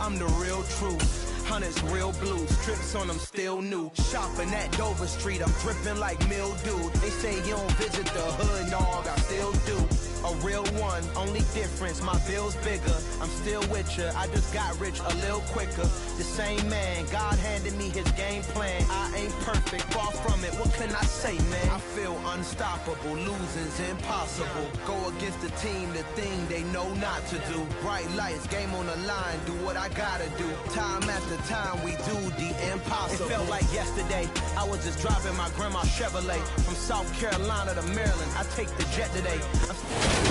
I'm the real truth. Hunters, real blues, strips on them still new. Shopping at Dover Street, I'm dripping like mildew. They say you don't visit the hood, dog, I still do. A real one, only difference, my bill's bigger. I'm still with ya, I just got rich a little quicker. The same man, God handed me his game plan. I ain't perfect, far from it, what can I say, man? I feel unstoppable, losing's impossible. Go against the team, the thing they know not to do. Bright lights, game on the line, do what I gotta do. Time after time, we do the impossible. It felt like yesterday, I was just driving my grandma's Chevrolet. From South Carolina to Maryland, I take the jet today.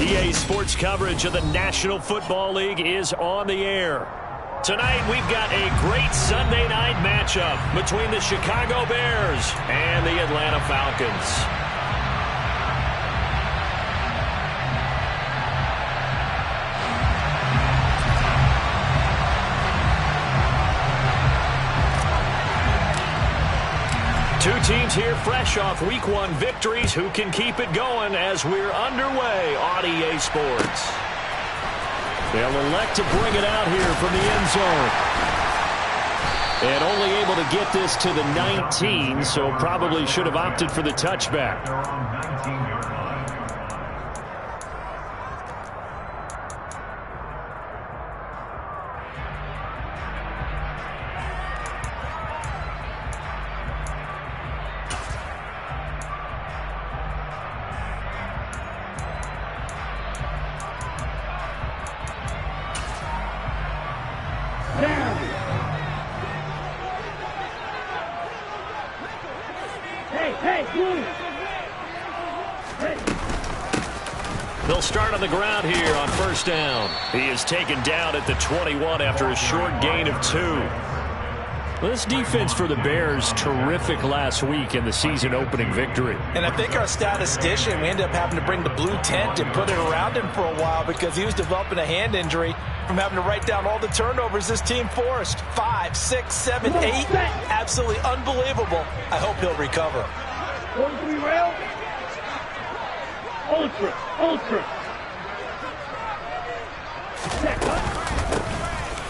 EA Sports coverage of the National Football League is on the air. Tonight, we've got a great Sunday night matchup between the Chicago Bears and the Atlanta Falcons. Two teams here fresh off Week 1 victories. Who can keep it going as we're underway on EA Sports? They'll elect to bring it out here from the end zone. And only able to get this to the 19, so probably should have opted for the touchback. They'll start on the ground here on first down. He is taken down at the 21 after a short gain of 2. This defense for the Bears, terrific last week in the season-opening victory. And I think our statistician, we ended up having to bring the blue tent and put it around him for a while because he was developing a hand injury from having to write down all the turnovers this team forced. 5, 6, 7, 8. Absolutely unbelievable. I hope he'll recover. Ultra.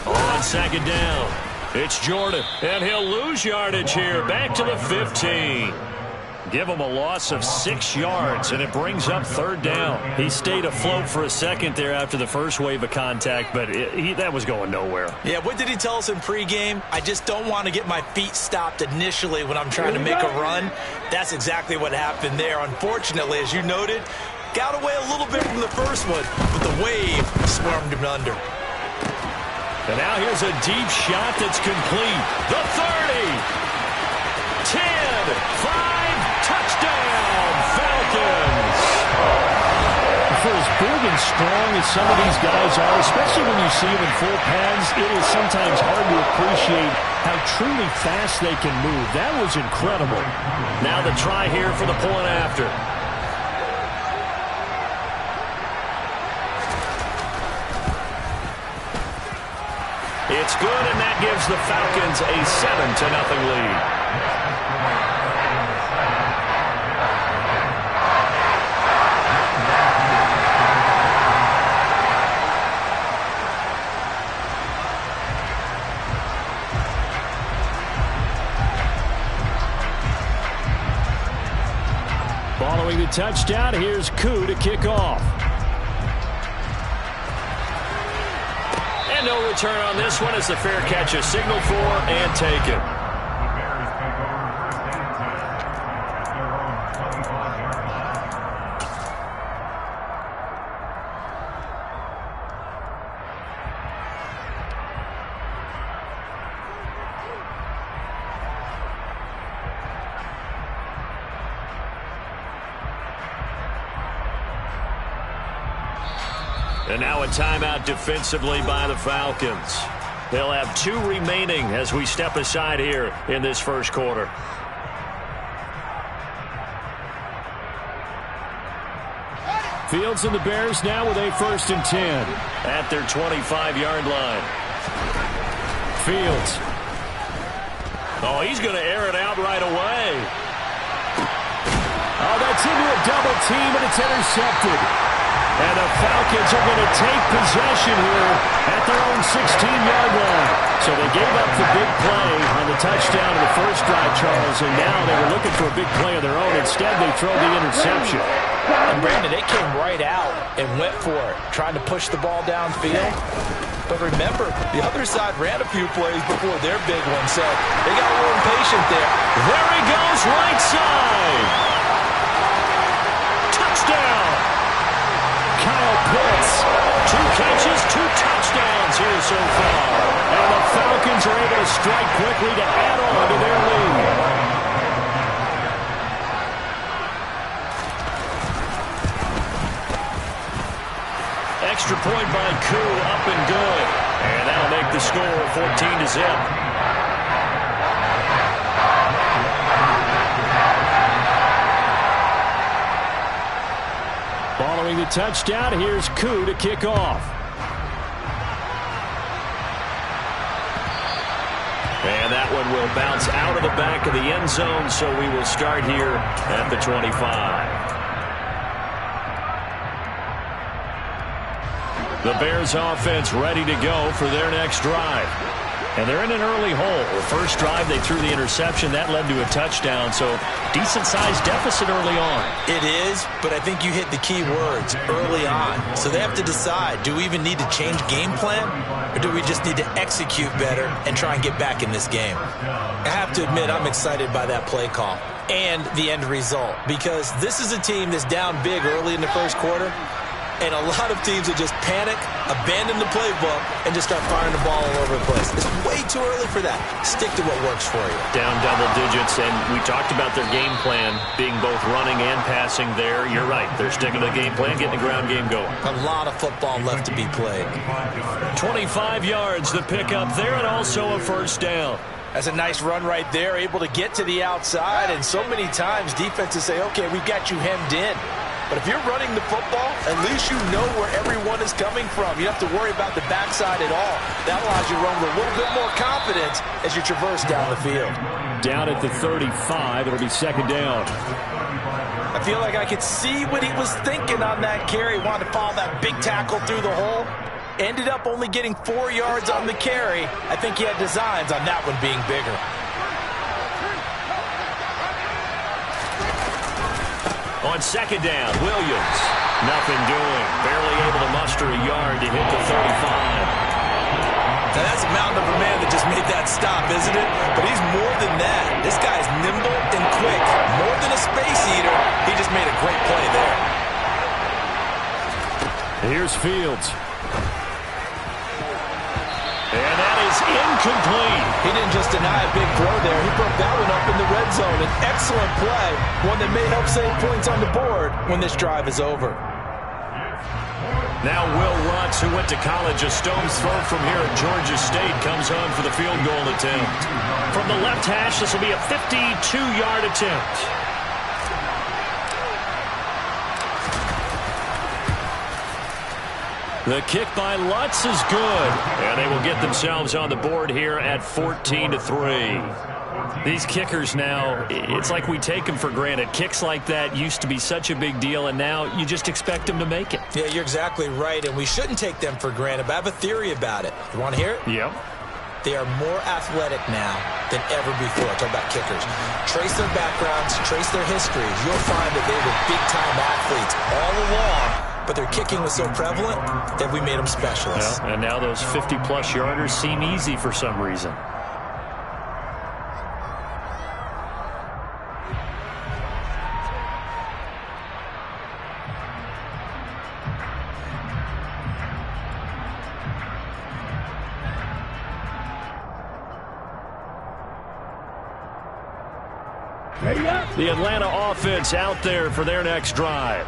On second down, it's Jordan, and he'll lose yardage here. Back to the 15. Give him a loss of 6 yards, and it brings up third down. He stayed afloat for a second there after the first wave of contact, but that was going nowhere. Yeah, what did he tell us in pregame? I just don't want to get my feet stopped initially when I'm trying to make a run. That's exactly what happened there. Unfortunately, as you noted, got away a little bit from the first one, but the wave swarmed him under. And now here's a deep shot that's complete. The 30, 10, 5, touchdown, Falcons. For as big and strong as some of these guys are, especially when you see them in full pads, it is sometimes hard to appreciate how truly fast they can move. That was incredible. Now the try here for the point after. It's good, and that gives the Falcons a 7-0 lead. Following the touchdown, here's Koo to kick off. And no return on this one as the fair catch is signaled for and taken. And now a timeout defensively by the Falcons. They'll have 2 remaining as we step aside here in this first quarter. Fields and the Bears now with a 1st and 10 at their 25-yard line. Fields. Oh, he's going to air it out right away. Oh, that's into a double team, and it's intercepted. And the Falcons are going to take possession here at their own 16-yard line. the touchdown in the first drive, Charles, and now they were looking for a big play of their own. Instead, they throw the interception. And Brandon, they came right out and went for it, trying to push the ball downfield. But remember, the other side ran a few plays before their big one, so they got a little impatient there. There he goes, right side. Touchdown. Kyle Pitts, 2 catches, 2 touchdowns here so far. And the Falcons are able to strike quickly to add on to their lead. Extra point by Koo, up and good. And that'll make the score 14-0. Following the touchdown, here's Koo to kick off. And that one will bounce out of the back of the end zone, so we will start here at the 25. The Bears offense ready to go for their next drive. And they're in an early hole. The first drive, they threw the interception. That led to a touchdown, so decent-sized deficit early on. It is, but I think you hit the key words, early on. So they have to decide, do we even need to change game plan, or do we just need to execute better and try and get back in this game? I have to admit, I'm excited by that play call and the end result, because this is a team that's down big early in the first quarter. And a lot of teams will just panic, abandon the playbook, and just start firing the ball all over the place. It's way too early for that. Stick to what works for you. Down double digits, and we talked about their game plan being both running and passing there. You're right. They're sticking to the game plan, getting the ground game going. A lot of football left to be played. 25 yards, the pickup there, and also a first down. That's a nice run right there, able to get to the outside. And so many times defenses say, okay, we've got you hemmed in. But if you're running the football, at least you know where everyone is coming from. You don't have to worry about the backside at all. That allows you to run with a little bit more confidence as you traverse down the field. Down at the 35, it'll be second down. I feel like I could see what he was thinking on that carry. Wanted to follow that big tackle through the hole. Ended up only getting 4 yards on the carry. I think he had designs on that one being bigger. On second down, Williams. Nothing doing. Barely able to muster a yard to hit the 35. Now that's a mountain of a man that just made that stop, isn't it? But he's more than that. This guy's nimble and quick. More than a space eater. He just made a great play there. Here's Fields. And that is incomplete. He didn't just deny a big throw there. He broke that one up in the red zone. An excellent play. One that may help save points on the board when this drive is over. Now Will Lutz, who went to college a stone's throw from here at Georgia State, comes on for the field goal attempt. From the left hash, this will be a 52-yard attempt. The kick by Lutz is good. And they will get themselves on the board here at 14-3. These kickers now, it's like we take them for granted. Kicks like that used to be such a big deal, and now you just expect them to make it. Yeah, you're exactly right, and we shouldn't take them for granted, but I have a theory about it. You want to hear it? Yep. They are more athletic now than ever before. Talk about kickers. Trace their backgrounds, trace their histories. You'll find that they were big-time athletes all along. But their kicking was so prevalent that we made them specialists. Yeah, and now those 50-plus yarders seem easy for some reason. The Atlanta offense out there for their next drive.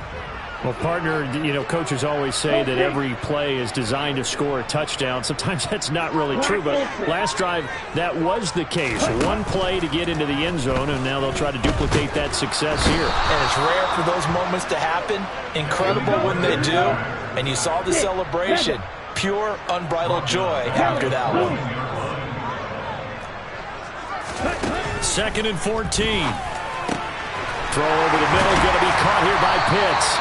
Well, partner, coaches always say that every play is designed to score a touchdown. Sometimes that's not really true, but last drive, that was the case. One play to get into the end zone, and now they'll try to duplicate that success here. And it's rare for those moments to happen. Incredible when they do. And you saw the celebration. Pure, unbridled joy after that one. 2nd and 14. Throw over the middle, going to be caught here by Pitts.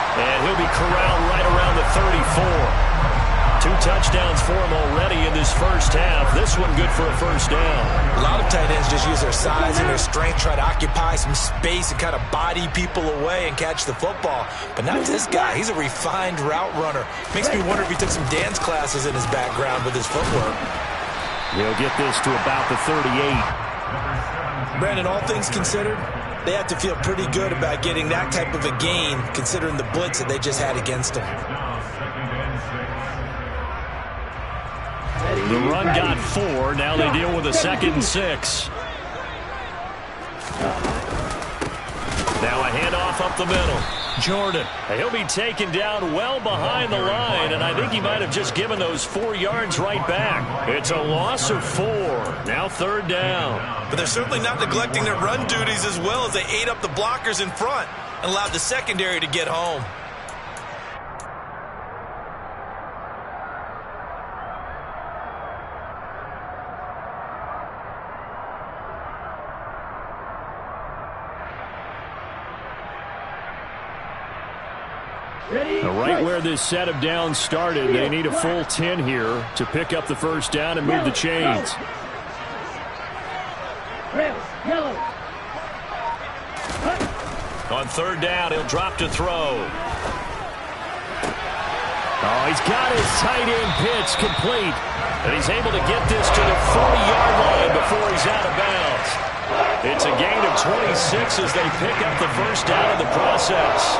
And he'll be corralled right around the 34. 2 touchdowns for him already in this first half. This one good for a first down. A lot of tight ends just use their size and their strength, try to occupy some space and kind of body people away and catch the football. But not this guy. He's a refined route runner. Makes me wonder if he took some dance classes in his background with his footwork. He'll get this to about the 38. Brandon, all things considered, they have to feel pretty good about getting that type of a gain, considering the blitz that they just had against them. The run got 4. Now they deal with a 2nd and 6. Now a handoff up the middle. Jordan. He'll be taken down well behind the line, and I think he might have just given those 4 yards right back. It's a loss of 4. Now 3rd down. But they're certainly not neglecting their run duties as well as they ate up the blockers in front and allowed the secondary to get home. Right where this set of downs started, they need a full 10 here to pick up the first down and move the chains. On 3rd down, he'll drop to throw. Oh, he's got his tight end pitch complete. And he's able to get this to the 40-yard line before he's out of bounds. It's a gain of 26 as they pick up the first down in the process.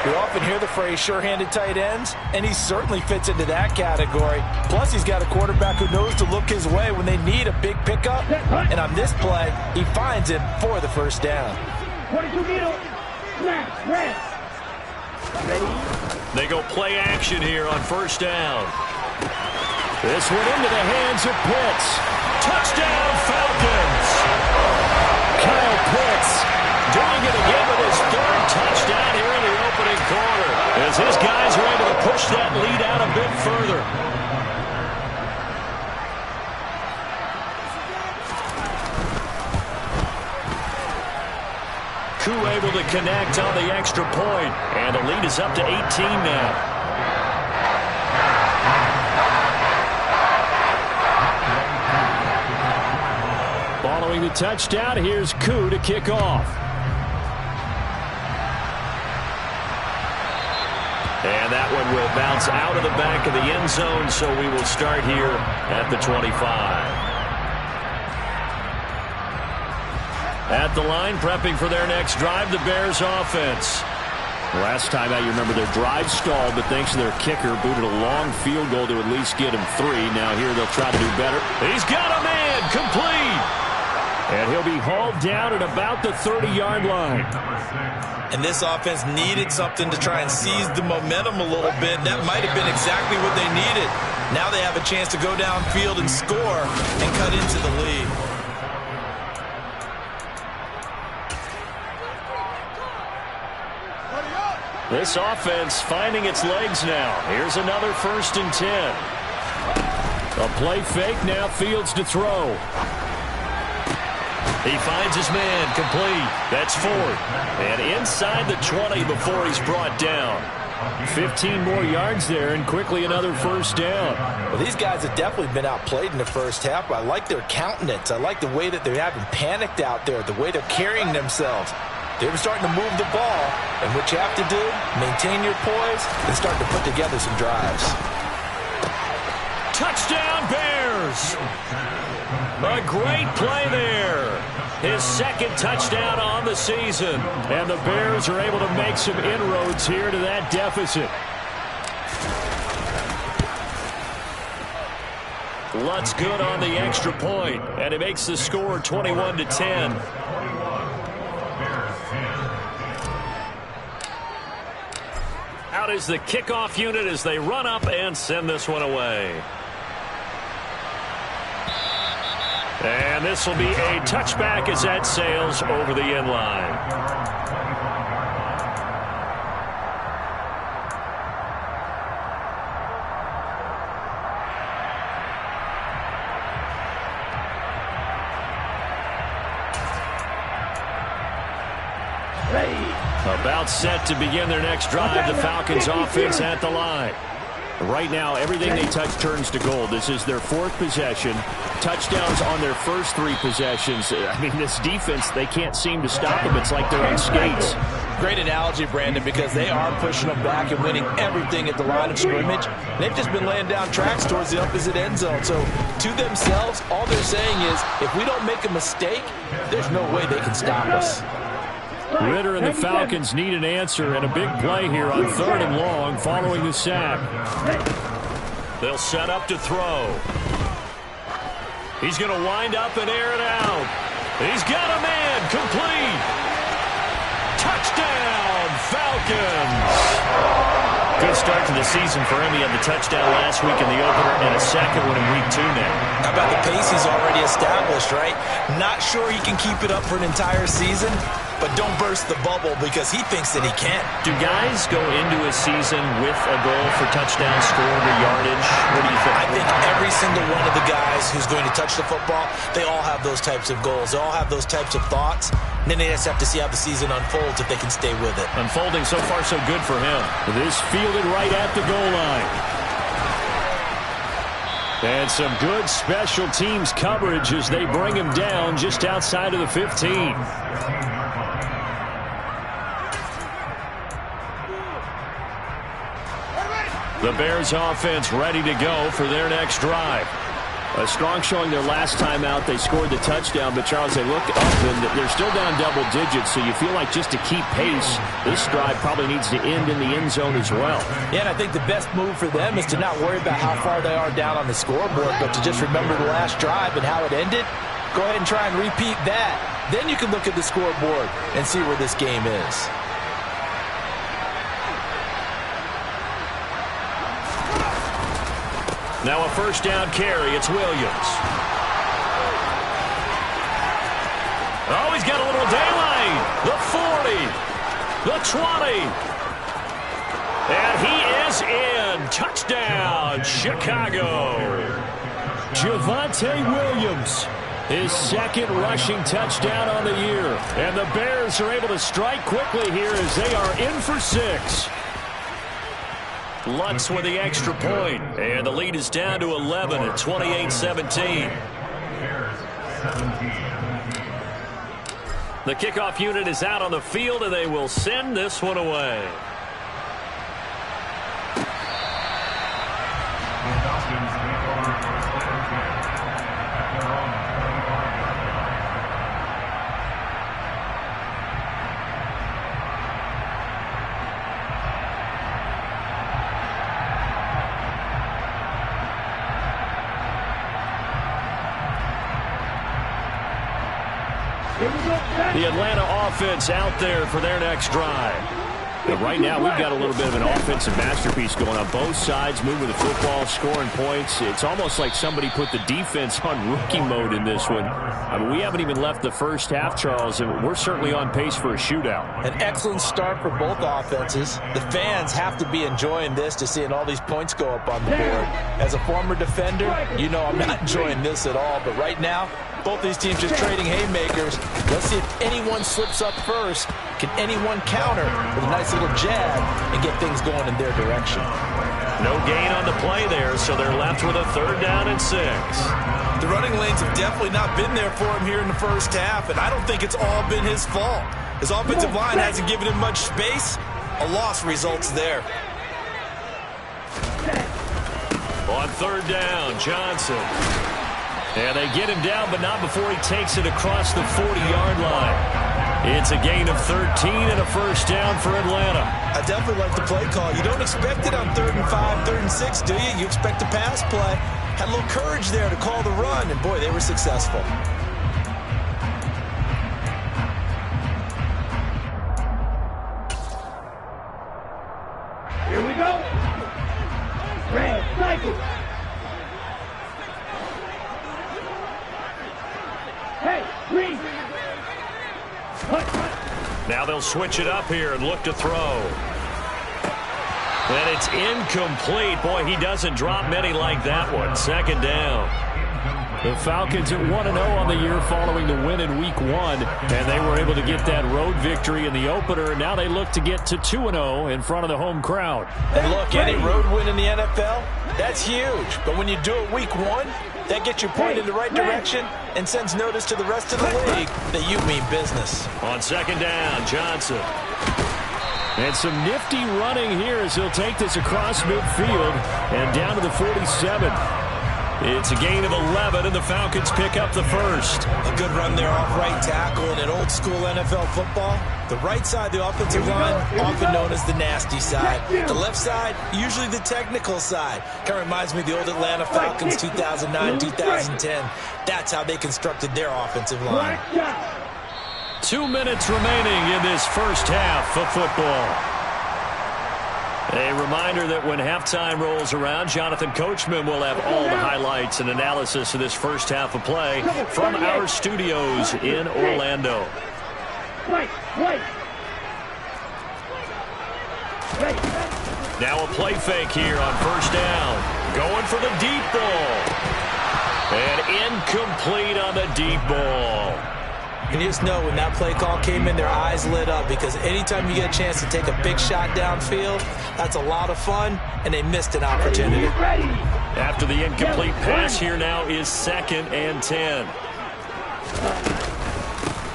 We often hear the phrase sure-handed tight ends, and he certainly fits into that category. Plus, he's got a quarterback who knows to look his way when they need a big pickup. And on this play, he finds him for the first down. 22 middle. Snap. Red. They go play action here on 1st down. This one into the hands of Pitts. Touchdown, Falcons! Kyle Pitts doing it again with his 3rd touchdown here in the opening quarter, as his guys are able to push that lead out a bit further. Koo able to connect on the extra point, and the lead is up to 18 now. Following the touchdown, here's Koo to kick off. And that one will bounce out of the back of the end zone, so we will start here at the 25. At the line, prepping for their next drive, the Bears offense. Last time out, you remember their drive stalled, but thanks to their kicker, booted a long field goal to at least get him 3. Now here they'll try to do better. He's got a man, complete. And he'll be hauled down at about the 30-yard line. And this offense needed something to try and seize the momentum a little bit. That might have been exactly what they needed. Now they have a chance to go downfield and score and cut into the lead. This offense finding its legs now. Here's another 1st and 10. A play fake, now Fields to throw. He finds his man, complete. That's 4th. And inside the 20 before he's brought down. 15 more yards there, and quickly another first down. Well, these guys have definitely been outplayed in the first half, but I like their countenance. I like the way that they haven't panicked out there, the way they're carrying themselves. They were starting to move the ball, and what you have to do, maintain your poise and start to put together some drives. Touchdown, Bears! A great play there. His 2nd touchdown on the season. And the Bears are able to make some inroads here to that deficit. Lutz good on the extra point, and it makes the score 21-10. Out is the kickoff unit as they run up and send this one away. And this will be a touchback as that sails over the end line. About set to begin their next drive, the Falcons offense at the line. Right now, everything they touch turns to gold. This is their 4th possession. Touchdowns on their first 3 possessions. I mean, this defense, they can't seem to stop them. It's like they're on skates. Great analogy, Brandon, because they are pushing them back and winning everything at the line of scrimmage. They've just been laying down tracks towards the opposite end zone. So to themselves, all they're saying is, if we don't make a mistake, there's no way they can stop us. Ridder and the Falcons need an answer, and a big play here on 3rd and long following the sack. They'll set up to throw. He's going to wind up and air it out. He's got a man, complete. Touchdown, Falcons. Good start to the season for him. He had the touchdown last week in the opener and a second one in week 2 now. How about the pace he's already established, right? Not sure he can keep it up for an entire season, but don't burst the bubble because he thinks that he can. Do guys go into a season with a goal for touchdown scored or yardage? What do you think? I think every single one of the guys who's going to touch the football, they all have those types of goals. They all have those types of thoughts. And then they just have to see how the season unfolds if they can stay with it. Unfolding so far so good for him. This fielded right at the goal line. And some good special teams coverage as they bring him down just outside of the 15. The Bears offense ready to go for their next drive. A strong showing their last time out. They scored the touchdown, but Charles, they look up and they're still down double digits, so you feel like just to keep pace, this drive probably needs to end in the end zone as well. Yeah, and I think the best move for them is to not worry about how far they are down on the scoreboard, but to just remember the last drive and how it ended. Go ahead and try and repeat that. Then you can look at the scoreboard and see where this game is. Now a first down carry. It's Williams. Oh, he's got a little daylight. The 40. The 20. And he is in. Touchdown, Chicago. Javonte Williams. His 2nd rushing touchdown on the year. And the Bears are able to strike quickly here as they are in for 6. Lutz with the extra point, and the lead is down to 11 at 28-17. The kickoff unit is out on the field, and they will send this one away. The Atlanta offense out there for their next drive. But right now, we've got a little bit of an offensive masterpiece going on. Both sides moving the football, scoring points. It's almost like somebody put the defense on rookie mode in this one. I mean, we haven't even left the first half, Charles, and we're certainly on pace for a shootout. An excellent start for both offenses. The fans have to be enjoying this to seeing all these points go up on the board. As a former defender, you know I'm not enjoying this at all. But right now, both these teams just trading haymakers. Let's see if anyone slips up first. Can anyone counter with a nice little jab and get things going in their direction? No gain on the play there, so they're left with a 3rd down and 6. The running lanes have definitely not been there for him here in the first half, and I don't think it's all been his fault. His offensive line hasn't given him much space. A loss results there. On 3rd down, Johnson. And they get him down, but not before he takes it across the 40-yard line. It's a gain of 13 and a first down for Atlanta. I definitely like the play call. You don't expect it on 3rd and 5, 3rd and 6, do you? You expect a pass play. Had a little courage there to call the run, and boy, they were successful. Here we go. Red cycle. Hey, green. Now they'll switch it up here and look to throw. And it's incomplete. Boy, he doesn't drop many like that one. 2nd down. The Falcons at 1-0 on the year following the win in Week 1, and they were able to get that road victory in the opener, and now they look to get to 2-0 in front of the home crowd. And look, any road win in the NFL, that's huge. But when you do it Week 1, that gets you pointed in the right direction and sends notice to the rest of the league that you mean business. On second down, Johnson. And some nifty running here as he'll take this across midfield and down to the 47. It's a gain of 11, and the Falcons pick up the first. A good run there off right tackle in an old-school NFL football. The right side of the offensive line, often known as the nasty side. The left side, usually the technical side. Kind of reminds me of the old Atlanta Falcons 2009, 2010. That's how they constructed their offensive line. 2 minutes remaining in this first half of football. A reminder that when halftime rolls around, Jonathan Coachman will have all the highlights and analysis of this first half of play from our studios in Orlando. Now a play fake here on first down. Going for the deep ball. And incomplete on the deep ball. And you just know when that play call came in, their eyes lit up, because anytime you get a chance to take a big shot downfield, that's a lot of fun, and they missed an opportunity. After the incomplete pass, here now is 2nd and 10.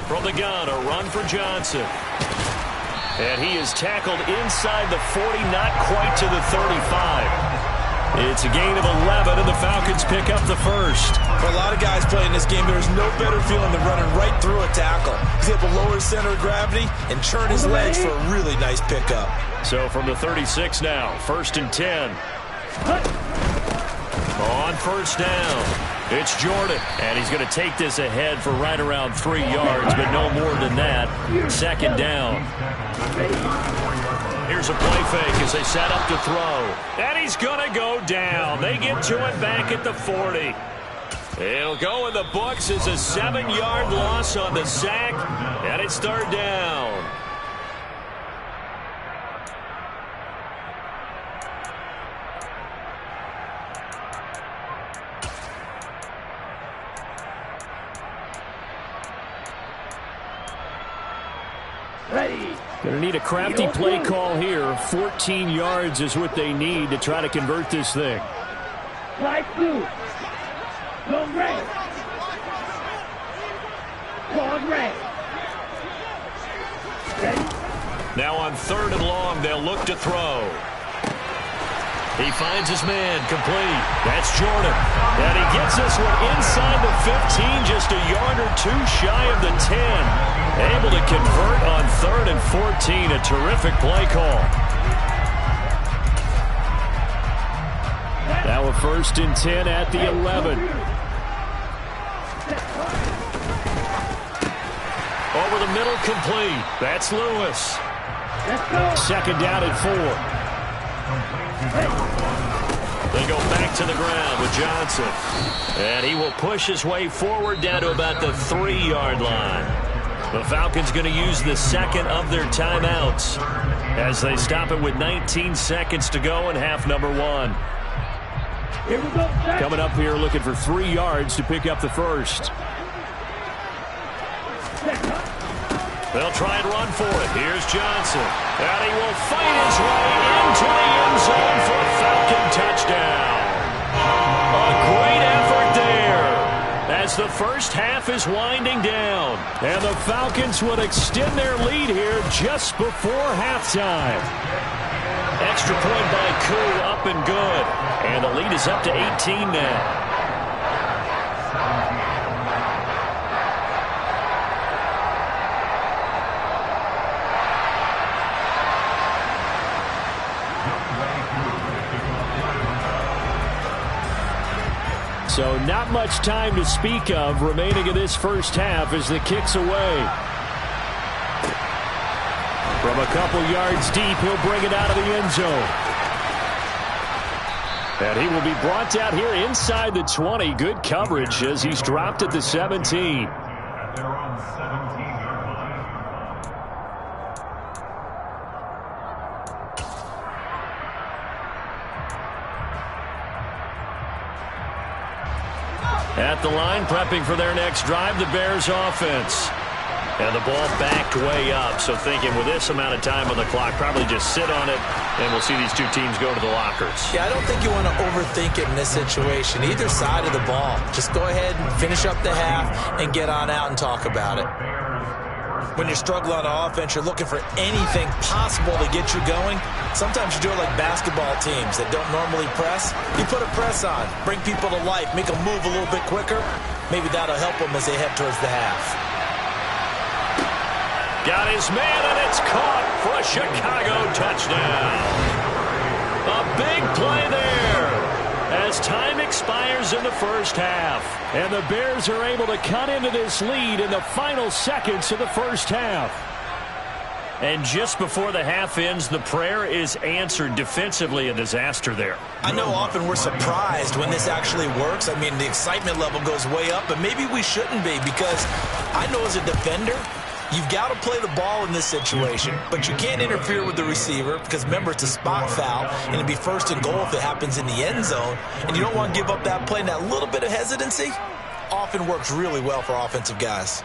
From the gun, a run for Johnson. And he is tackled inside the 40, not quite to the 35. It's a gain of 11, and the Falcons pick up the first. For a lot of guys playing this game, there's no better feeling than running right through a tackle. He's able to lower his center of gravity and churn his legs for a really nice pickup. So from the 36 now, 1st and 10. On first down, it's Jordan, and he's going to take this ahead for right around 3 yards, but no more than that. 2nd down. Here's a play fake as they set up to throw. And he's going to go down. They get to it back at the 40. It'll go in the books as a 7-yard loss on the sack, and it's 3rd down. Going to need a crafty play call here. 14 yards is what they need to try to convert this thing. Slide through. Go red. Go red. Now on 3rd and long, they'll look to throw. He finds his man, complete. That's Jordan. And he gets this one inside the 15, just a yard or 2 shy of the 10. Able to convert on 3rd and 14. A terrific play call. Now a 1st and 10 at the 11. Over the middle, complete. That's Lewis. 2nd down at 4. They go back to the ground with Johnson. And he will push his way forward down to about the 3-yard line. The Falcons going to use the 2nd of their timeouts as they stop it with 19 seconds to go in half number 1. Coming up here looking for 3 yards to pick up the first. They'll try and run for it. Here's Johnson. And he will fight his way into the end zone for a Falcon touchdown. A great effort there as the first half is winding down. And the Falcons would extend their lead here just before halftime. Extra point by Koo, up and good. And the lead is up to 18 now. So not much time to speak of remaining in this first half as the kick's away. From a couple yards deep, he'll bring it out of the end zone. And he will be brought down here inside the 20. Good coverage as he's dropped at the 17. At the line, prepping for their next drive, the Bears offense. And the ball backed way up, so thinking with this amount of time on the clock, probably just sit on it, and we'll see these two teams go to the lockers. Yeah, I don't think you want to overthink it in this situation. Either side of the ball. Just go ahead and finish up the half and get on out and talk about it. When you're struggling on offense, you're looking for anything possible to get you going. Sometimes you do it like basketball teams that don't normally press. You put a press on, bring people to life, make them move a little bit quicker. Maybe that'll help them as they head towards the half. Got his man, and it's caught for a Chicago touchdown. A big play there as time expires in the first half. And the Bears are able to cut into this lead in the final seconds of the first half. And just before the half ends, the prayer is answered. Defensively, a disaster there. I know often we're surprised when this actually works. I mean, the excitement level goes way up, but maybe we shouldn't be, because I know as a defender, you've got to play the ball in this situation, but you can't interfere with the receiver because, remember, it's a spot foul, and it'd be first and goal if it happens in the end zone, and you don't want to give up that play. And that little bit of hesitancy often works really well for offensive guys.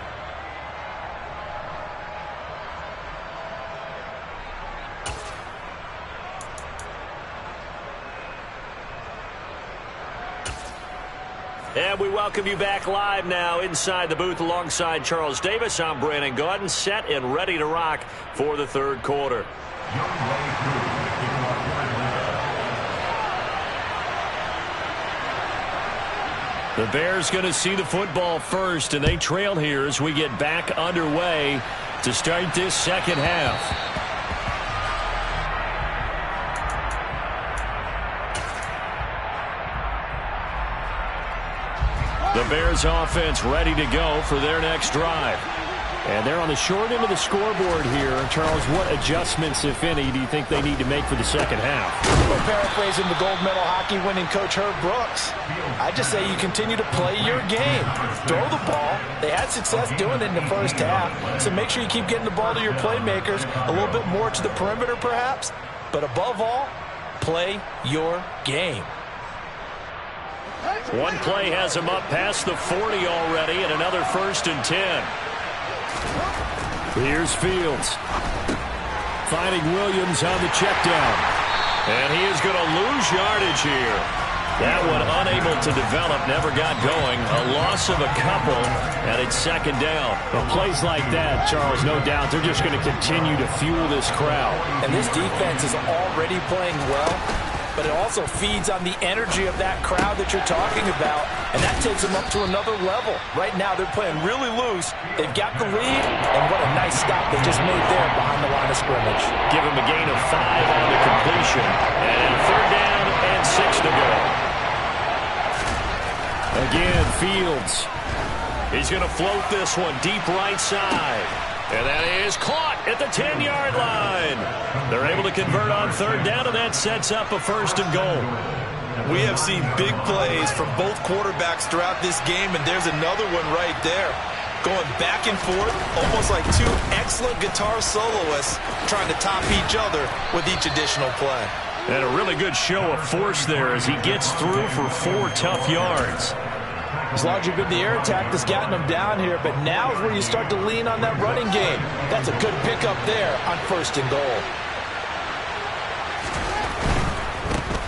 And we welcome you back live now inside the booth alongside Charles Davis. I'm Brandon Gaudin, set and ready to rock for the third quarter. The Bears going to see the football first, and they trail here as we get back underway to start this second half. The Bears offense ready to go for their next drive. And they're on the short end of the scoreboard here. Charles, what adjustments, if any, do you think they need to make for the second half? Well, paraphrasing the gold medal hockey winning coach Herb Brooks, I just say you continue to play your game. Throw the ball. They had success doing it in the first half, so make sure you keep getting the ball to your playmakers, a little bit more to the perimeter perhaps, but above all, play your game. One play has him up past the 40 already, and another 1st and 10. Here's Fields. Finding Williams on the check down. And he is going to lose yardage here. That one unable to develop, never got going. A loss of a couple, and it's second down. Well, plays like that, Charles, no doubt, they're just going to continue to fuel this crowd. And this defense is already playing well, but it also feeds on the energy of that crowd that you're talking about, and that takes them up to another level. Right now, they're playing really loose. They've got the lead, and what a nice stop they just made there behind the line of scrimmage. Give him a gain of 5 on the completion, and third down and 6 to go. Again, Fields. He's going to float this one deep right side. And that is caught at the 10-yard line. They're able to convert on third down, and that sets up a 1st and goal. We have seen big plays from both quarterbacks throughout this game, and there's another one right there. Going back and forth, almost like two excellent guitar soloists trying to top each other with each additional play. And a really good show of force there as he gets through for 4 tough yards. It's largely been the air attack that's gotten them down here, but now is where you start to lean on that running game. That's a good pickup there on 1st and goal.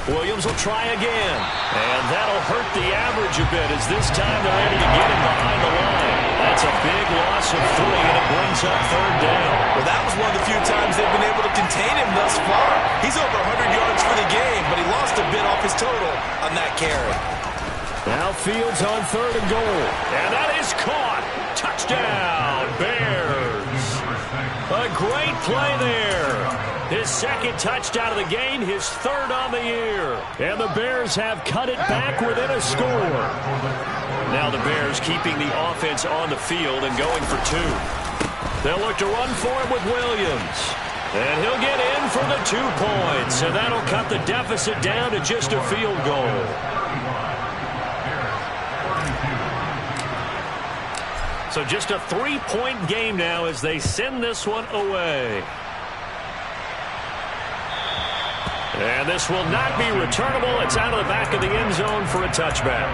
Williams will try again, and that'll hurt the average a bit as this time they're able to get him behind the line. That's a big loss of 3, and it brings up third down. Well, that was one of the few times they've been able to contain him thus far. He's over 100 yards for the game, but he lost a bit off his total on that carry. Now Fields on 3rd and goal. And that is caught. Touchdown, Bears. A great play there. His 2nd touchdown of the game, his 3rd on the year. And the Bears have cut it back within a score. Now the Bears keeping the offense on the field and going for 2. They'll look to run for it with Williams. And he'll get in for the 2 points. And that'll cut the deficit down to just a field goal. So just a 3-point game now as they send this one away. And this will not be returnable. It's out of the back of the end zone for a touchback.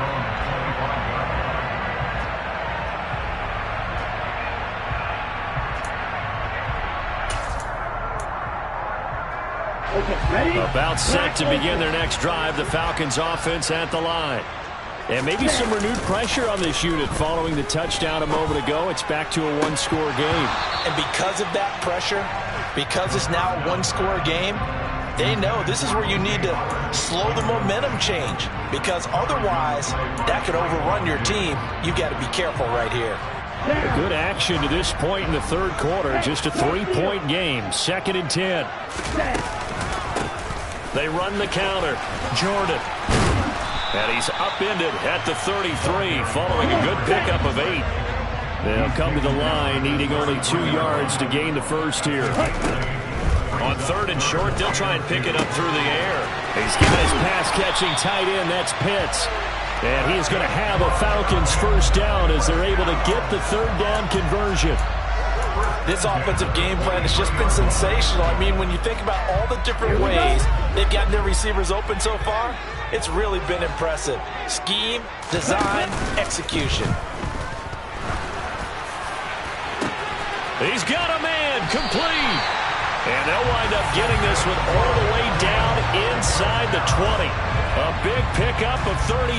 About set to begin their next drive, the Falcons offense at the line. And maybe some renewed pressure on this unit following the touchdown a moment ago. It's back to a one-score game. And because of that pressure, because it's now a one-score game, they know this is where you need to slow the momentum change, because otherwise that could overrun your team. You've got to be careful right here. A good action to this point in the third quarter. Just a 3-point game. 2nd and 10. They run the counter. Jordan. And he's upended at the 33 following a good pickup of 8. They'll come to the line needing only 2 yards to gain the first here. On 3rd and short, they'll try and pick it up through the air. He's got his pass-catching tight end. That's Pitts. And he is going to have a Falcons first down as they're able to get the 3rd down conversion. This offensive game plan has just been sensational. I mean, when you think about all the different ways they've gotten their receivers open so far, it's really been impressive. Scheme, design, execution. He's got a man complete. And they'll wind up getting this one all the way down inside the 20. A big pickup of 38.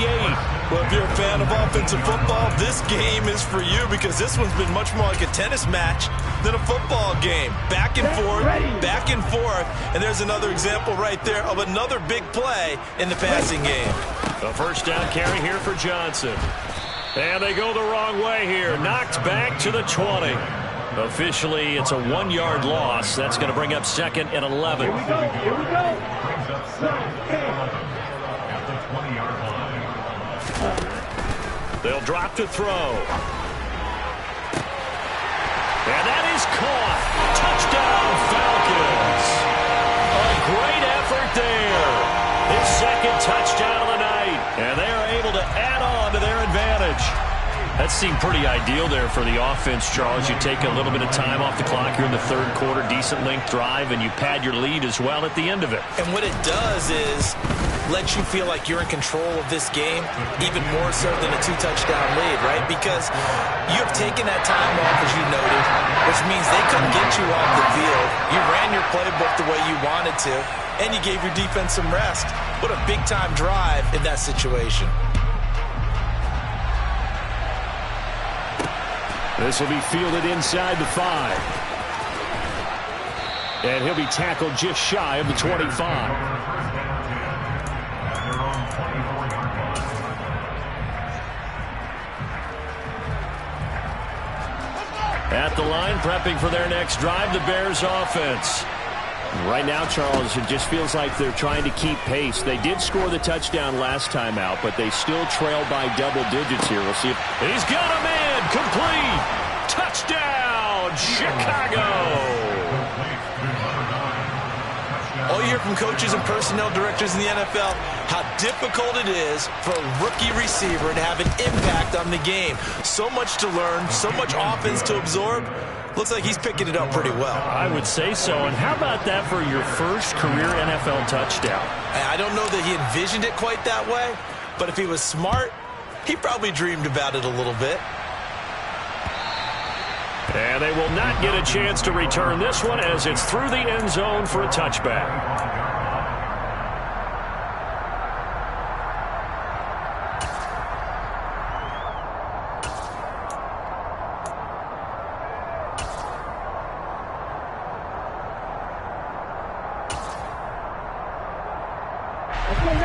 Well, if you're a fan of offensive football, this game is for you, because this one's been much more like a tennis match than a football game. Back and forth, and there's another example right there of another big play in the passing game. A first down carry here for Johnson. And they go the wrong way here. Knocked back to the 20. Officially, it's a 1-yard loss. That's going to bring up 2nd and 11. Here we go. They'll drop to throw. And that is caught. Touchdown, Falcons. A great effort there. His 2nd touchdown of the night. And they are able to add on to their advantage. That seemed pretty ideal there for the offense, Charles. You take a little bit of time off the clock here in the third quarter, decent length drive, and you pad your lead as well at the end of it. And what it does is let you feel like you're in control of this game, even more so than a 2-touchdown lead, right? Because you have taken that time off, as you noted, which means they couldn't get you off the field. You ran your playbook the way you wanted to, and you gave your defense some rest. What a big-time drive in that situation. This will be fielded inside the 5. And he'll be tackled just shy of the 25. At the line, prepping for their next drive, the Bears offense. Right now, Charles, it just feels like they're trying to keep pace. They did score the touchdown last time out, but they still trail by double digits here. We'll see if he's got a man complete. Touchdown, Chicago. All you hear from coaches and personnel directors in the NFL, how difficult it is for a rookie receiver to have an impact on the game. So much to learn, so much offense to absorb. Looks like he's picking it up pretty well. I would say so. And how about that for your first career NFL touchdown? I don't know that he envisioned it quite that way, but if he was smart, he probably dreamed about it a little bit. And they will not get a chance to return this one as it's through the end zone for a touchback.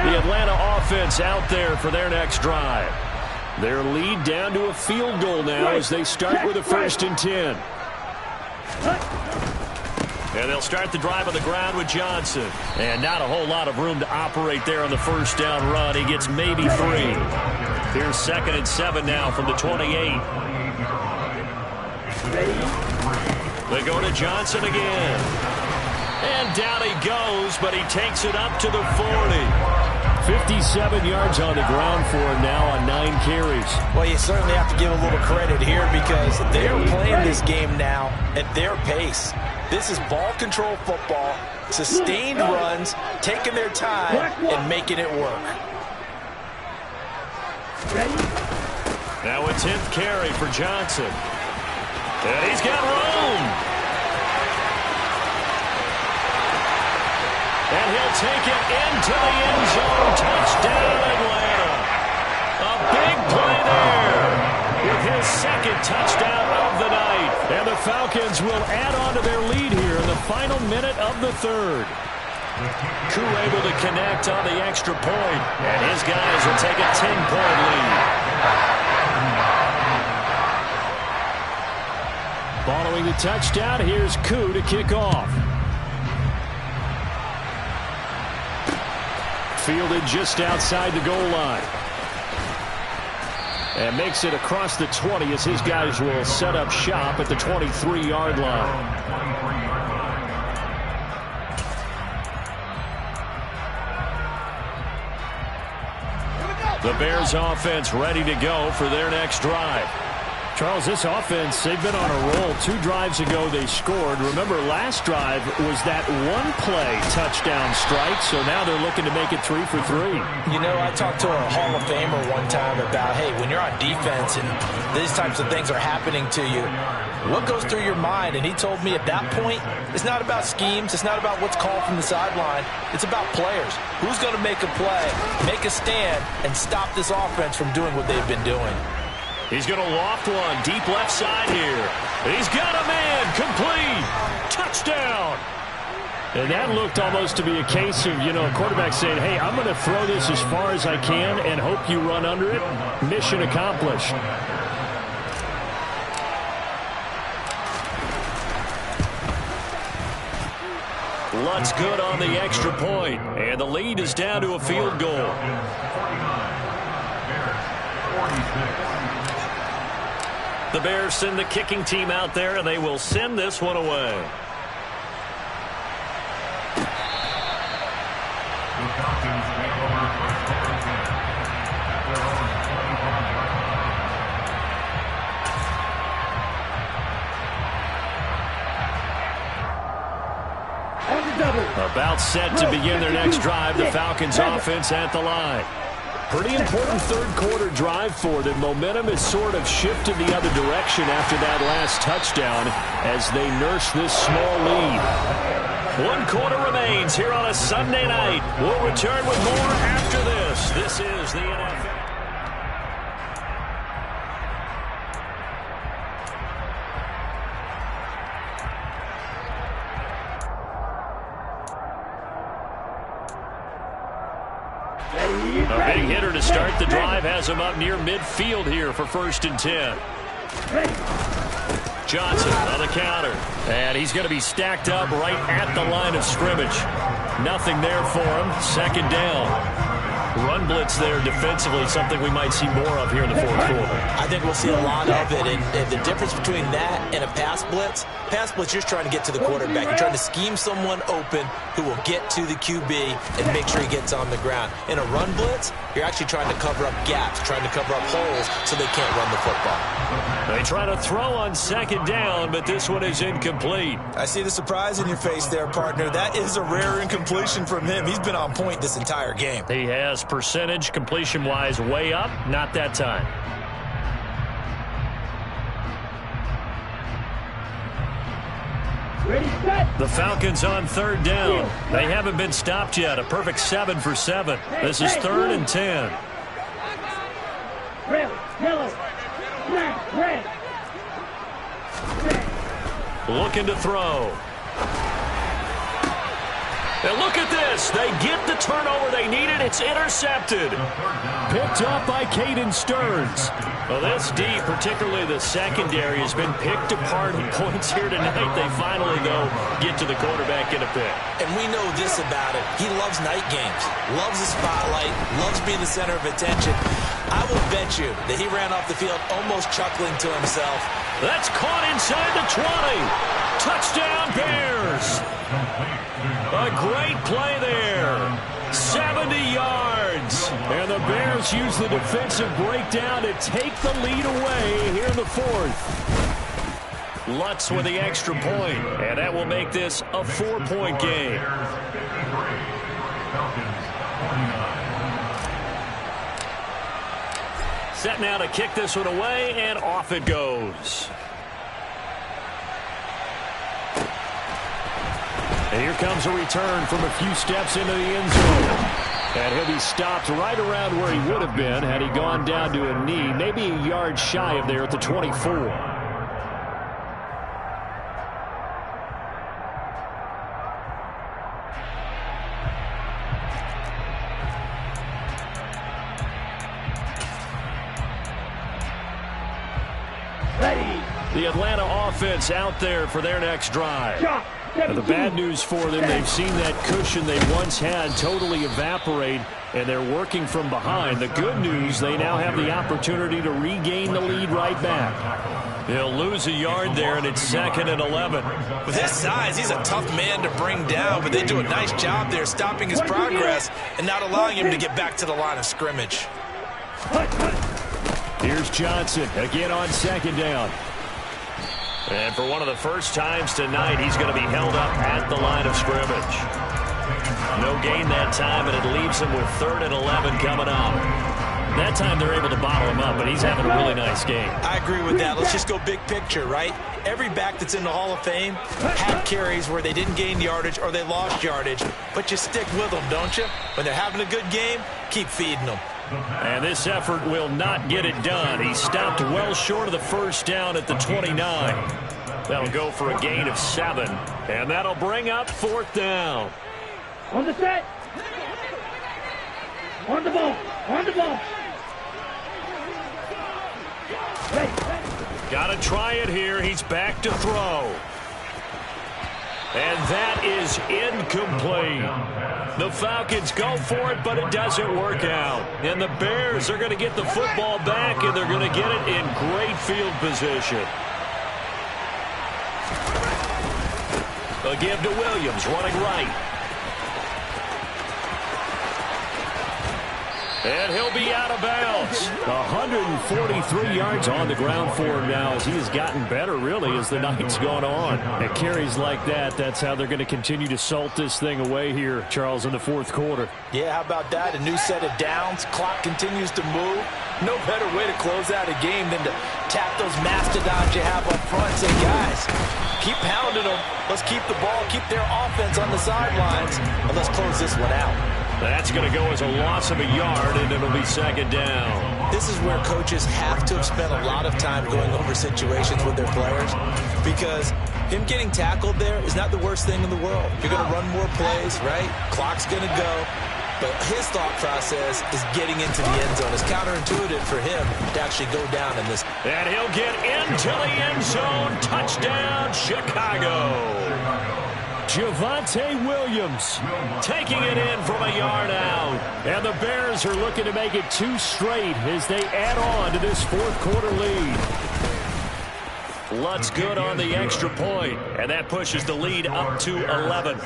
The Atlanta offense out there for their next drive. Their lead down to a field goal now as they start with a 1st and 10. And they'll start the drive on the ground with Johnson. And not a whole lot of room to operate there on the first down run. He gets maybe 3. Here's 2nd and 7 now from the 28. They go to Johnson again. And down he goes, but he takes it up to the 40. 57 yards on the ground for him now on 9 carries. Well, you certainly have to give a little credit here because they're playing this game now at their pace. This is ball control football, sustained runs, taking their time and making it work. Now a 10th carry for Johnson. And he's got room. And he'll take it into the end zone. Touchdown, Atlanta. A big play there with his second touchdown of the night. And the Falcons will add on to their lead here in the final minute of the third. Koo able to connect on the extra point, and his guys will take a 10-point lead. Following the touchdown, here's Koo to kick off. Fielded just outside the goal line. And makes it across the 20 as his guys will set up shop at the 23-yard line. The Bears offense ready to go for their next drive. Charles, this offense, they've been on a roll. 2 drives ago they scored. Remember, last drive was that one-play touchdown strike, so now they're looking to make it 3 for 3. You know, I talked to a Hall of Famer one time about, hey, when you're on defense and these types of things are happening to you, what goes through your mind? And he told me at that point, it's not about schemes. It's not about what's called from the sideline. It's about players. Who's going to make a play, make a stand, and stop this offense from doing what they've been doing? He's going to loft one deep left side here. He's got a man complete. Touchdown. And that looked almost to be a case of, a quarterback saying, hey, I'm going to throw this as far as I can and hope you run under it. Mission accomplished. Lutt's good on the extra point, and the lead is down to a field goal. The Bears send the kicking team out there, and they will send this one away. About set to begin their next drive, the Falcons offense at the line. Pretty important third-quarter drive for them. Momentum has sort of shifted the other direction after that last touchdown as they nurse this small lead. 1 quarter remains here on a Sunday night. We'll return with more after this. This is the NFL. A big hitter to start the drive has him up near midfield here for 1st and 10. Johnson on the counter. And he's going to be stacked up right at the line of scrimmage. Nothing there for him. 2nd down. Run blitz there defensively, something we might see more of here in the 4th quarter. I think we'll see a lot of it, and the difference between that and a pass blitz, you're just trying to get to the quarterback. You're trying to scheme someone open who will get to the QB and make sure he gets on the ground. In a run blitz, you're actually trying to cover up gaps, trying to cover up holes so they can't run the football. They try to throw on 2nd down, but this one is incomplete. I see the surprise in your face there, partner. That is a rare incompletion from him. He's been on point this entire game. He has. Percentage completion-wise way up. Not that time. Ready, set. The Falcons on 3rd down. They haven't been stopped yet. A perfect 7 for 7. This is 3rd and 10. Red, yellow, black, red. Looking to throw. And look at this. They get the turnover they needed. It's intercepted. Picked up by Caden Stearns. Well, this D, particularly the secondary, has been picked apart in points here tonight. They finally, though, get to the quarterback in a pick. And we know this about him. He loves night games, loves the spotlight, loves being the center of attention. I will bet you that he ran off the field almost chuckling to himself. That's caught inside the 20. Touchdown, Bears. A great play there. 70 yards. And the Bears use the defensive breakdown to take the lead away here in the 4th. Lutz with the extra point, and that will make this a 4-point game. Set now to kick this one away, and off it goes. And here comes a return from a few steps into the end zone. And he'll be stopped right around where he would have been had he gone down to a knee, maybe a yard shy of there at the 24. The Atlanta offense out there for their next drive. Now, the bad news for them, they've seen that cushion they once had totally evaporate, and they're working from behind. The good news, they now have the opportunity to regain the lead right back. He'll lose a yard there, and it's 2nd and 11. With his size, he's a tough man to bring down, but they do a nice job there stopping his progress and not allowing him to get back to the line of scrimmage. Here's Johnson again on 2nd down. And for one of the first times tonight, he's going to be held up at the line of scrimmage. No gain that time, and it leaves him with 3rd and 11 coming up. That time they're able to bottle him up, but he's having a really nice game. I agree with that. Let's just go big picture, right? Every back that's in the Hall of Fame had carries where they didn't gain yardage or they lost yardage, but you stick with them, don't you? When they're having a good game, keep feeding them. And this effort will not get it done. He stopped well short of the first down at the 29. That'll go for a gain of 7, and that'll bring up 4th down. On the set. On the ball. On the ball. Got to try it here. He's back to throw. And that is incomplete. The Falcons go for it, but it doesn't work out. And the Bears are going to get the football back, and they're going to get it in great field position. A give to Williams, running right. And he'll be out of bounds. 143 yards on the ground for him now as he has gotten better, really, as the night's gone on. And carries like that, that's how they're going to continue to salt this thing away here, Charles, in the 4th quarter. Yeah, how about that? A new set of downs. Clock continues to move. No better way to close out a game than to tap those mastodons you have up front. Say, guys, keep pounding them. Let's keep the ball, keep their offense on the sidelines, and let's close this one out. That's going to go as a loss of a yard, and it'll be 2nd down. This is where coaches have to have spent a lot of time going over situations with their players, because him getting tackled there is not the worst thing in the world. You're going to run more plays, right? Clock's going to go. But his thought process is getting into the end zone. It's counterintuitive for him to actually go down in this. And he'll get into the end zone. Touchdown, Chicago. Javonte Williams taking it in from a yard out. And the Bears are looking to make it 2 straight as they add on to this 4th quarter lead. Lutz good on the extra point, and that pushes the lead up to 11.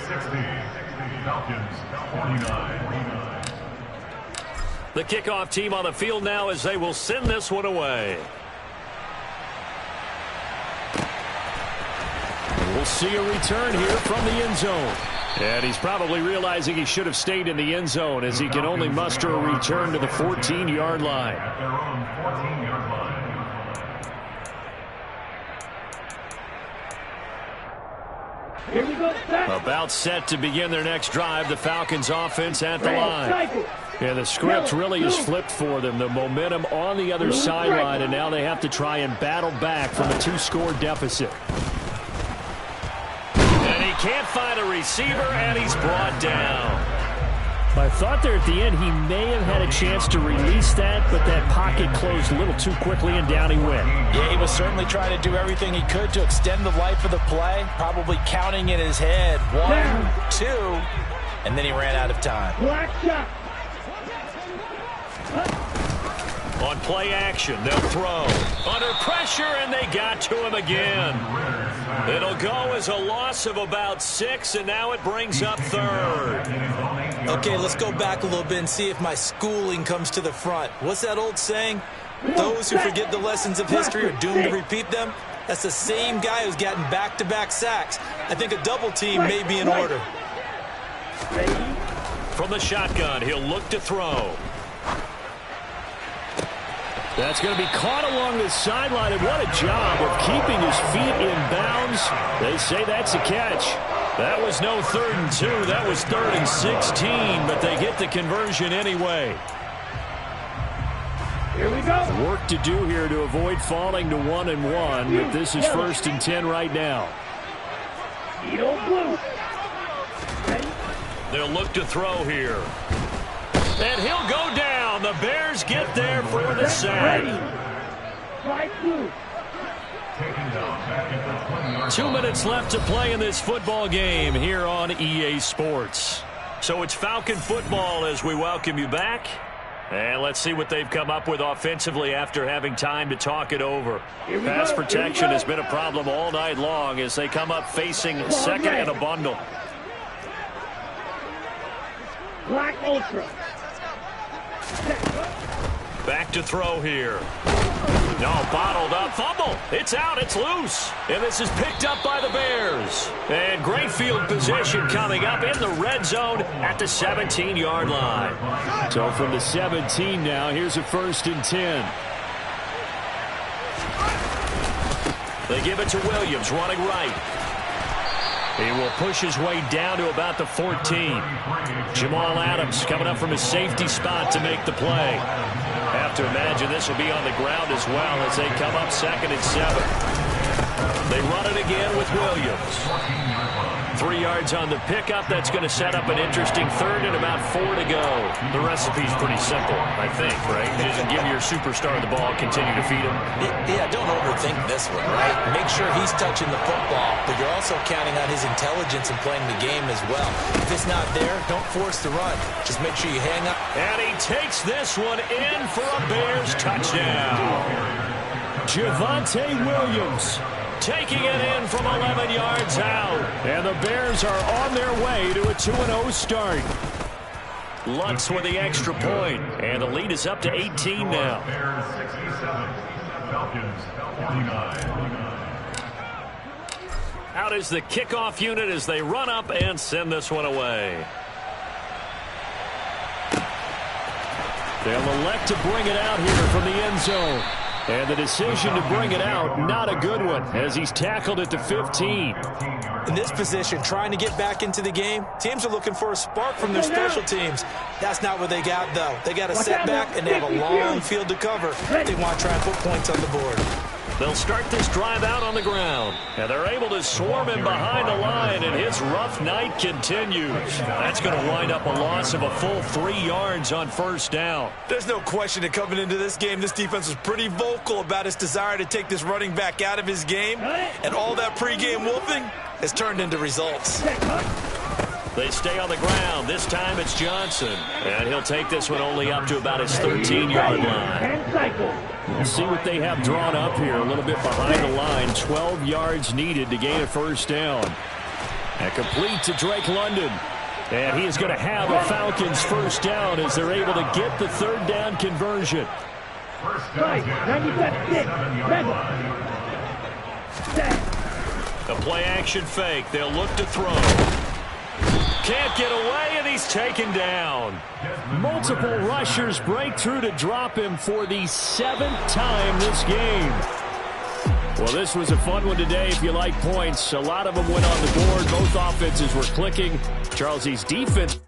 The kickoff team on the field now as they will send this one away. We'll see a return here from the end zone. And he's probably realizing he should have stayed in the end zone as he can only muster a return to the 14-yard line. Here we go. About set to begin their next drive, the Falcons offense at the line. Yeah, the script really is flipped for them. The momentum on the other sideline, and now they have to try and battle back from a 2-score deficit. And he can't find a receiver, and he's brought down. I thought there at the end he may have had a chance to release that, but that pocket closed a little too quickly, and down he went. Yeah, he was certainly trying to do everything he could to extend the life of the play, probably counting in his head 1, 2, and then he ran out of time. Black shot. On play action, they'll throw. Under pressure, and they got to him again. It'll go as a loss of about 6, and now it brings up 3rd. Okay, let's go back a little bit and see if my schooling comes to the front. What's that old saying? Those who forget the lessons of history are doomed to repeat them. That's the same guy who's gotten back-to-back sacks. I think a double team may be in order. From the shotgun, he'll look to throw. That's going to be caught along the sideline, and what a job of keeping his feet in bounds. They say that's a catch. That was no 3rd and 2. That was 3rd and 16, but they get the conversion anyway. Here we go. Work to do here to avoid falling to 1-1, but this is 1st and 10 right now. Edo blue. Ready? They'll look to throw here. And he'll go down. The Bears get there for the sack. Fly blue. 2 minutes left to play in this football game here on EA Sports. So it's Falcon football as we welcome you back. And let's see what they've come up with offensively after having time to talk it over. Pass protection has been a problem all night long as they come up facing 2nd and a bundle. Black Ultra. Back to throw here. No, bottled up. Fumble. It's out. It's loose. And this is picked up by the Bears. And great field position coming up in the red zone at the 17-yard line. So from the 17 now, here's a 1st and 10. They give it to Williams, running right. He will push his way down to about the 14. Jamal Adams coming up from his safety spot to make the play. Have to imagine this will be on the ground as well as they come up 2nd and 7. They run it again with Williams. 3 yards on the pickup. That's going to set up an interesting 3rd and about 4 to go. The recipe's pretty simple, I think, right? You just give your superstar the ball, continue to feed him. Yeah, don't overthink this one, right? Make sure he's touching the football, but you're also counting on his intelligence in playing the game as well. If it's not there, don't force the run. Just make sure you hang up. And he takes this one in for a Bears touchdown. Javonte Williams taking it in from 11 yards out. And the Bears are on their way to a 2-0 start. Lutz with the extra point. And the lead is up to 18 now. Bears 67, Falcons 49. Out is the kickoff unit as they run up and send this one away. They'll elect to bring it out here from the end zone. And the decision to bring it out, not a good one, as he's tackled at the 15. In this position, trying to get back into the game, teams are looking for a spark from their special teams. That's not what they got, though. They got a setback, and they have a long field to cover. They want to try and put points on the board. They'll start this drive out on the ground. And they're able to swarm him behind the line, and his rough night continues. That's going to wind up a loss of a full 3 yards on 1st down. There's no question that coming into this game, this defense was pretty vocal about its desire to take this running back out of his game. And all that pregame wolfing has turned into results. They stay on the ground. This time it's Johnson. And he'll take this one only up to about his 13-yard line. We'll see what they have drawn up here. A little bit behind the line. 12 yards needed to gain a 1st down. And complete to Drake London. And he is going to have a Falcons 1st down as they're able to get the 3rd down conversion. A play-action fake. They'll look to throw. Can't get away, and he's taken down. Multiple rushers break through to drop him for the 7th time this game. Well, this was a fun one today if you like points. A lot of them went on the board. Both offenses were clicking. Charles, E's defense